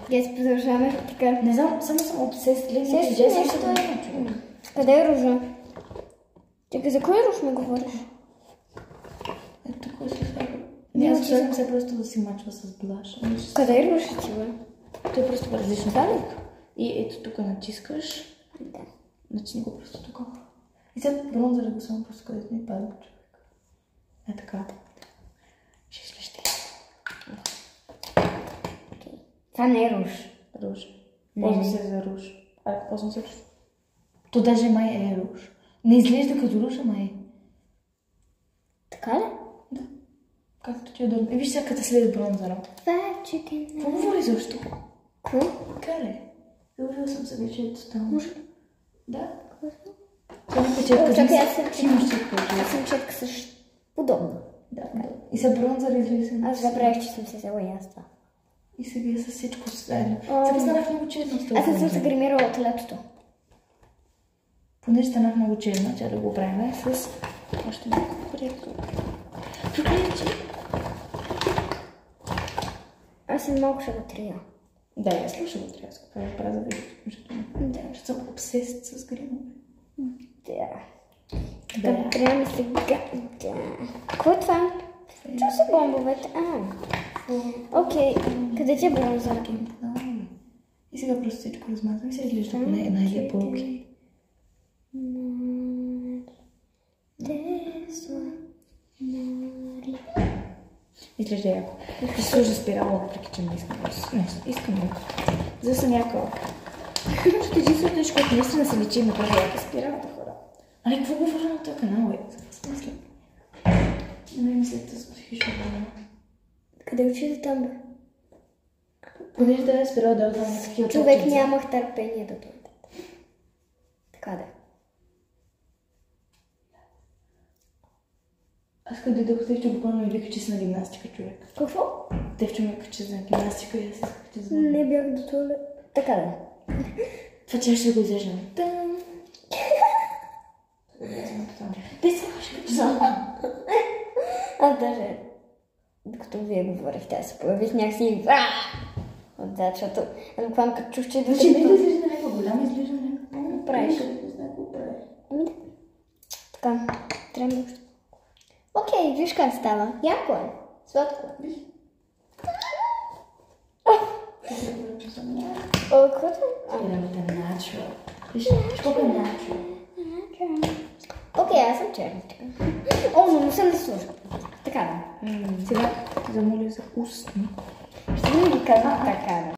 Днес продължаваме така. Не знам, само съм обсес. Къде е ружа? Чакай, за кой руж ми говориш? Ето тук си сега. Не, аз чакам се просто да си мачва с блаш. Къде е ружа ти, бе? Той е просто по-различен талик. И ето тук натискаш. Да. Начни го просто тук. И сега бронзъра го само просто където ми пада човек. Е така. Ще слещи. Това не е руж. Руж. Ползва се за руж. Ползвам се руж. То даже май е руж. Не изглежда като руж, ама е. Така ли? Да. Както ти е удобно. И виж сега като след бронзъра. Това е чекен. Какво говори защо? Какво? Каре. Заложила съм се вече тотално. Може? Да. Това не печетка. Чакай, аз съм четка. Аз съм четка също. Подобно. Да. И за бронзър излиза. Аз забравих, че съм се взела и аз това. И сега с всичко заедно. Сега станах много черна с това. Аз не съм се гримирала от лятото. Понеже станах много черна, тя да го правим с още малко проекто. Проклечи! Аз съм малко шагатрия. Да, аз слушам от трябва да го правя за виждането. Да. Ще съм обсест с гримове. Да. Да. Трябва ми сега. Да. Какво е това? Чу са бомбовете? Окей. Къде ти е бронзър? И сега просто всичко размазвам и се изглежда поне една-две полки. Изглежда яко. Ще сложа спирала, въпреки че не искам. Не, искам яко. За да съм яка. Ще единственото нещо, което наистина се личи на това яка спиралата, хора. Али, какво говоря на този канал, е? Смисля. Не мислете с психично време. Къде учи там, бе? Понеже да е спирала да отвам такива Човек нямах търпение да дойде. Така да. Аз като дойдох, Тевчо буквално ми вика, че си на гимнастика, човек. Какво? Тевчо ми вика, че за гимнастика и аз исках, че за... Не бях до туалет. Така да. Това че ще го изреждам. Те се Аз даже, докато вие говорихте, аз се появих някакси отзад, защото аз буквално като чух, че не изглежда някаква голяма, изглежда някаква. Правиш. Ами да. Така, трябва да още. Окей, виж как става. Яко е. Сладко. Виж. Какво е? Спиралата natural. Виж, колко е natural. Окей, аз съм черничка. О, но не съм да служа. Така да. Сега замоля за устни. Ще ми ги казвам така да.